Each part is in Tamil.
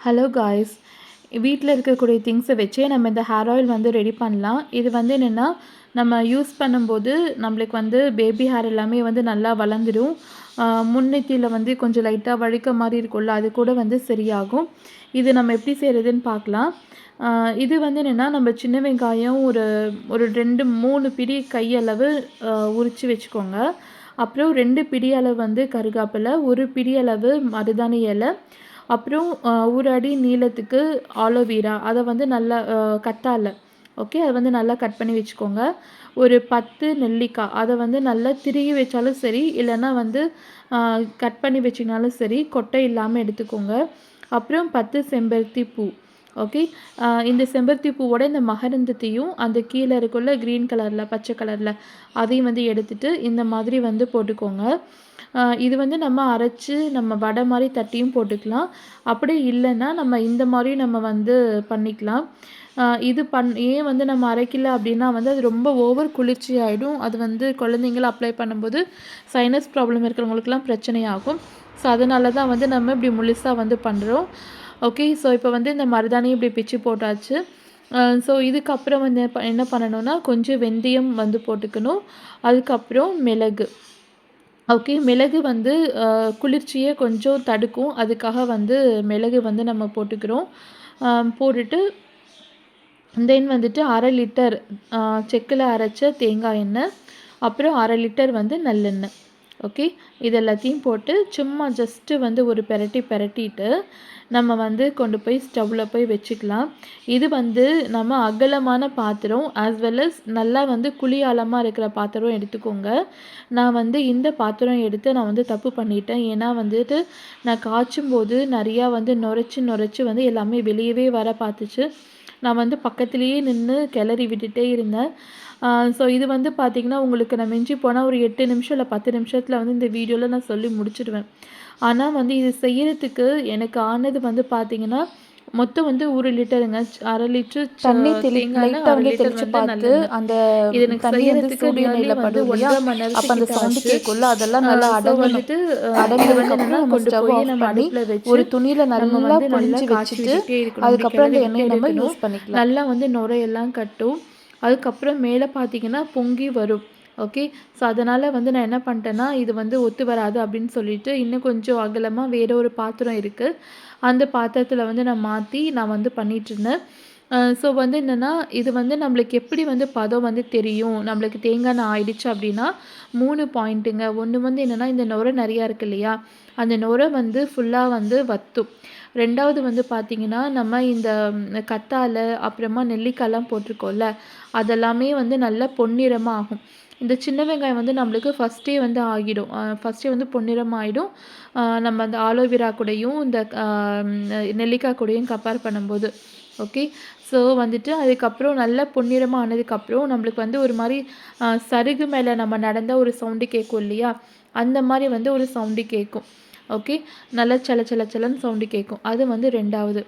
ஹலோ காய்ஸ், வீட்டில் இருக்கக்கூடிய திங்ஸை வச்சே நம்ம இந்த ஹேர் ஆயில் வந்து ரெடி பண்ணலாம். இது வந்து என்னென்னா, நம்ம யூஸ் பண்ணும்போது நம்மளுக்கு வந்து பேபி ஹேர் எல்லாமே வந்து நல்லா வளர்ந்துடும். முன்னெத்தியில் வந்து கொஞ்சம் லைட்டாக வழுக்க மாதிரி இருக்கும்ல, அது கூட வந்து சரியாகும். இது நம்ம எப்படி செய்கிறதுன்னு பார்க்கலாம். இது வந்து என்னென்னா, நம்ம சின்ன வெங்காயம் ஒரு ஒரு 2-3 பிடி கையளவு உரித்து வச்சுக்கோங்க. அப்புறம் 2 பிடி அளவு வந்து கருகாப்பிலை, 1 பிடி அளவு மருதாணி இலை, அப்புறம் 1 அடி நீளத்துக்கு ஆலோவேரா, அதை வந்து நல்லா கத்தாழை, ஓகே, அதை வந்து நல்லா கட் பண்ணி வச்சுக்கோங்க. ஒரு 10 நெல்லிக்காய், அதை வந்து நல்லா திருகி வச்சாலும் சரி, இல்லைன்னா வந்து கட் பண்ணி வச்சிங்கனாலும் சரி, கொட்டை இல்லாமல் எடுத்துக்கோங்க. அப்புறம் 10 செம்பருத்தி பூ, ஓகே. இந்த செம்பருத்தி பூவோட இந்த மகரந்தத்தையும் அந்த கீழே இருக்குள்ள க்ரீன் கலரில் பச்சை கலரில் அதையும் வந்து எடுத்துகிட்டு இந்த மாதிரி வந்து போட்டுக்கோங்க. இது வந்து நம்ம அரைச்சி நம்ம வடை மாதிரி தட்டியும் போட்டுக்கலாம். அப்படி இல்லைன்னா நம்ம இந்த மாதிரியும் நம்ம வந்து பண்ணிக்கலாம். இது ஏன் வந்து நம்ம அரைக்கல அப்படின்னா வந்து அது ரொம்ப ஓவர் குளிர்ச்சி ஆகிடும். அது வந்து குழந்தைங்கள அப்ளை பண்ணும்போது சைனஸ் ப்ராப்ளம் இருக்கிறவங்களுக்குலாம் பிரச்சனையாகும். ஸோ அதனால தான் வந்து நம்ம இப்படி முழுசாக வந்து பண்ணுறோம். ஓகே, ஸோ இப்போ வந்து இந்த மருதாணியும் இப்படி பிச்சு போட்டாச்சு. ஸோ இதுக்கப்புறம் வந்து என்ன பண்ணணும்னா, கொஞ்சம் வெந்தயம் வந்து போட்டுக்கணும். அதுக்கப்புறம் மிளகு, ஓகே. மிளகு வந்து குளிர்ச்சியை கொஞ்சம் தடுக்கும். அதுக்காக வந்து மிளகு வந்து நம்ம போட்டுக்கிறோம். போட்டுட்டு தென் வந்துட்டு 1/2 லிட்டர் செக்கில் அரைச்ச தேங்காய் எண்ணெய், அப்புறம் 1/2 லிட்டர் வந்து நல்லெண்ணெய், ஓகே. இது எல்லாத்தையும் போட்டு சும்மா ஜஸ்ட்டு வந்து ஒரு பெரட்டிட்டு நம்ம வந்து கொண்டு போய் ஸ்டவ்வில் போய் வச்சுக்கலாம். இது வந்து நம்ம அகலமான பாத்திரம் ஆஸ் வெல் அஸ் நல்லா வந்து குழி ஆழமாக இருக்கிற பாத்திரம் எடுத்துக்கோங்க. நான் வந்து இந்த பாத்திரம் எடுத்து நான் வந்து தப்பு பண்ணிட்டேன். ஏன்னா வந்துட்டு நான் காய்ச்சும் போது நிறையா வந்து நுரைச்சி வந்து எல்லாமே வெளியவே வர பார்த்துச்சு. நான் வந்து பக்கத்துலேயே நின்று கிளறி விட்டுட்டே இருந்தேன். ஸோ இது வந்து பார்த்திங்கன்னா, உங்களுக்கு நான் மிஞ்சி போனால் ஒரு 8 நிமிஷம் இல்லை 10 நிமிஷத்தில் வந்து இந்த வீடியோவில் நான் சொல்லி முடிச்சிடுவேன். ஆனால் வந்து இது செய்கிறதுக்கு எனக்கு ஆனது வந்து பார்த்திங்கன்னா, மொத்தம் வந்து 1 லிட்டருங்க. 1/2 லிட்டர் தண்ணி தேங்காய்னா 1/2 லிட்டர் வந்து பார்த்து அந்த இது எனக்கு செய்யறதுக்கு நியர்லி வந்து 1.5 மணி அப்போ அந்த நேரத்துக்கு சவுண்டு ஆச்சு. கேட்கும்ல, அதெல்லாம் நல்லா வந்துட்டு அடங்கினதுக்கப்புறம் நம்ம கொண்டு ஸ்டவ் போய் ஆஃப் நம்ம பண்ணி அடுப்பில் வச்சு ஒரு துணியில் நம்ம நல்லா வந்து நல்லா புழிஞ்சு காய்ச்சி வச்சுட்டு விட்டுட்டே இருக்கணும். இப்படி அதுக்கப்புறம் அந்த கிளறி விட்டே எண்ணெயை நம்ம இருக்கணும். யூஸ் பண்ணிக்கலாம். நல்லா வந்து நுரையெல்லாம் கட்டும். அதுக்கப்புறம் மேலே பார்த்தீங்கன்னா பொங்கி வரும், ஓகே. ஸோ அதனால் வந்து நான் என்ன பண்ணிட்டேன்னா, இது வந்து ஒத்து வராது அப்படின்னு சொல்லிட்டு இன்னும் கொஞ்சம் அகலமாக வேறு ஒரு பாத்திரம் இருக்குது, அந்த பாத்திரத்தில் வந்து நான் வந்து பண்ணிகிட்ருந்தேன். ஸோ வந்து என்னென்னா, இது வந்து நம்மளுக்கு எப்படி வந்து பதம் வந்து தெரியும், நம்மளுக்கு தேங்காய் எண்ணெய் ஆயிடுச்சு அப்படின்னா 3 பாயிண்ட்டுங்க. ஒன்று வந்து என்னென்னா, இந்த நுரை நிறையா இருக்குது இல்லையா, அந்த நுரை வந்து ஃபுல்லாக வந்து வற்றும். 2வது வந்து பார்த்திங்கன்னா, நம்ம இந்த கத்தாழை அப்புறமா நெல்லிக்காய்லாம் போட்டிருக்கோம்ல, அதெல்லாமே வந்து நல்லா பொன்னிறமாக ஆகும். இந்த சின்ன வெங்காயம் வந்து நம்மளுக்கு ஃபஸ்ட்டே வந்து ஆகிடும், ஃபஸ்ட்டே வந்து பொன்னிறம் ஆகிடும். நம்ம அந்த ஆலோவேரா கூடயும் இந்த நெல்லிக்காய் கூடயும் கம்பேர் பண்ணும்போது, ஓகே. ஸோ வந்துட்டு அதுக்கப்புறம் நல்லா பொன்னிறமாக ஆனதுக்கப்புறம் நம்மளுக்கு வந்து ஒரு மாதிரி சருகு மேலே நம்ம நடந்தால் ஒரு சவுண்டு கேட்கும் இல்லையா, அந்த மாதிரி வந்து ஒரு சவுண்டு கேட்கும், ஓகே. நல்லா சலன்னு சவுண்டு கேட்கும். அது வந்து 2வது.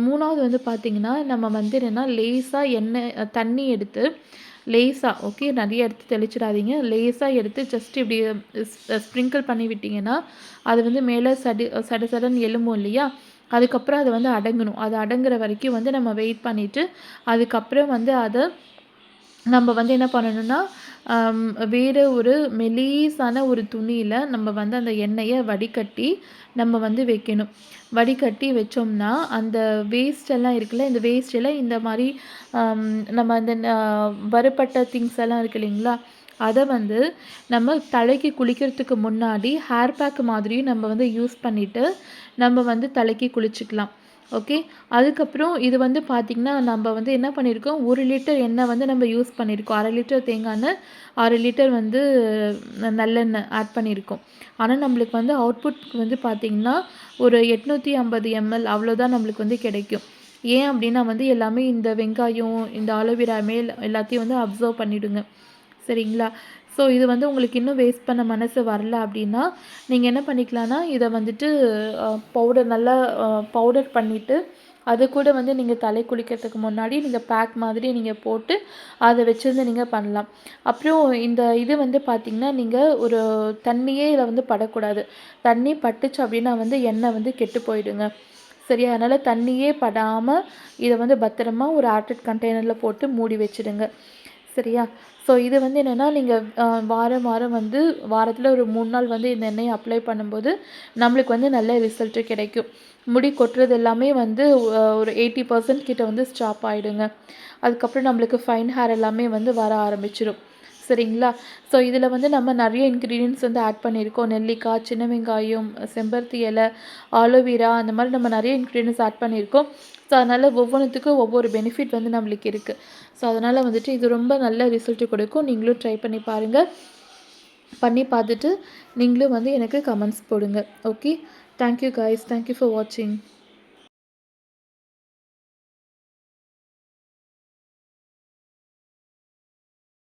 3வது வந்து பார்த்திங்கன்னா, நம்ம வந்து என்னென்னா லேசாக தண்ணி எடுத்து லேசாக, ஓகே, நிறைய எடுத்து தெளிச்சிடாதீங்க, லேசாக எடுத்து ஜஸ்ட் இப்படி ஸ்ப்ரிங்கிள் பண்ணி விட்டிங்கன்னா அது வந்து மேலே சடன்னு எழும்பும் இல்லையா, அதுக்கப்புறம் அது வந்து அடங்கணும். அது அடங்குற வரைக்கும் வந்து நம்ம வெயிட் பண்ணிவிட்டு அதுக்கப்புறம் வந்து அதை நம்ம வந்து என்ன பண்ணணும்னா, வேறு ஒரு மெலிசான ஒரு துணியில் நம்ம வந்து அந்த எண்ணெயை வடிகட்டி நம்ம வந்து வைக்கணும். வடிகட்டி வச்சோம்னா அந்த வேஸ்ட் எல்லாம் இருக்குல்ல, இந்த வேஸ்ட் எல்லாம் இந்த மாதிரி நம்ம அந்த வறுபட்ட திங்ஸ் எல்லாம் இருக்கு இல்லைங்களா, அதை வந்து நம்ம தலைக்கு குளிக்கிறதுக்கு முன்னாடி ஹேர் பேக் மாதிரியும் நம்ம வந்து யூஸ் பண்ணிவிட்டு நம்ம வந்து தலைக்கு குளிச்சுக்கலாம், ஓகே. அதுக்கப்புறம் இது வந்து பார்த்திங்கன்னா, நம்ம வந்து என்ன பண்ணியிருக்கோம், 1 லிட்டர் எண்ணெய் வந்து நம்ம யூஸ் பண்ணியிருக்கோம். 1/2 லிட்டர் தேங்காய் எண்ணெய், 1/2 லிட்டர் வந்து நல்லெண்ணெய் ஆட் பண்ணியிருக்கோம். ஆனால் நம்மளுக்கு வந்து அவுட்புட் வந்து பார்த்திங்கன்னா ஒரு 850 ml அவ்வளோதான் நம்மளுக்கு வந்து கிடைக்கும். ஏன் அப்படின்னா வந்து எல்லாமே இந்த வெங்காயம், இந்த ஆலோவேரா மேல் எல்லாத்தையும் வந்து அப்சர்வ் பண்ணிவிடுங்க, சரிங்களா. ஸோ இது வந்து உங்களுக்கு இன்னும் வேஸ்ட் பண்ண மனசு வரல அப்படின்னா நீங்கள் என்ன பண்ணிக்கலாம்னா, இதை வந்துட்டு நல்லா பவுடர் பண்ணிவிட்டு அது கூட வந்து நீங்கள் தலை குளிக்கிறதுக்கு முன்னாடி நீங்கள் பேக் மாதிரி நீங்கள் போட்டு அதை வச்சுருந்து நீங்கள் பண்ணலாம். அப்புறம் இந்த இது வந்து பார்த்திங்கன்னா, நீங்கள் ஒரு தண்ணியே இதில் வந்து படக்கூடாது. தண்ணி பட்டுச்சு அப்படின்னா வந்து எண்ணெய் வந்து கெட்டு போயிடுங்க. சரியா? அதனால் தண்ணியே படாமல் இதை வந்து பத்திரமா ஒரு ஏர்டைட் கண்டெய்னரில் போட்டு மூடி வச்சுடுங்க. சரியா? ஸோ இது வந்து என்னென்னா, நீங்கள் வாரம் வாரம் வந்து வாரத்தில் ஒரு 3 நாள் வந்து இந்த எண்ணெயை அப்ளை பண்ணும்போது நம்மளுக்கு வந்து நல்ல ரிசல்ட்டு கிடைக்கும். முடி கொட்டுறது எல்லாமே வந்து ஒரு 80% கிட்ட வந்து ஸ்டாப் ஆகிடுங்க. அதுக்கப்புறம் நம்மளுக்கு ஃபைன் ஹேர் எல்லாமே வந்து வர ஆரம்பிச்சிடும். சரிங்களா? ஸோ இதில் வந்து நம்ம நிறைய இன்க்ரீடியன்ட்ஸ் வந்து ஆட் பண்ணியிருக்கோம். நெல்லிக்காய், சின்ன வெங்காயம், செம்பருத்தி இலை, ஆலோவேரா, அந்த மாதிரி நம்ம நிறைய இன்க்ரீடியன்ட்ஸ் ஆட் பண்ணியிருக்கோம். ஸோ அதனால் ஒவ்வொன்றுத்துக்கும் ஒவ்வொரு பெனிஃபிட் வந்து நம்மளுக்கு இருக்குது. ஸோ அதனால் வந்துட்டு இது ரொம்ப நல்ல ரிசல்ட்டு கொடுக்கும். நீங்களும் ட்ரை பண்ணி பாருங்கள். பண்ணி பார்த்துட்டு நீங்களும் வந்து எனக்கு கமெண்ட்ஸ் போடுங்க. Okay. Thank you guys. Thank you for வாட்சிங்.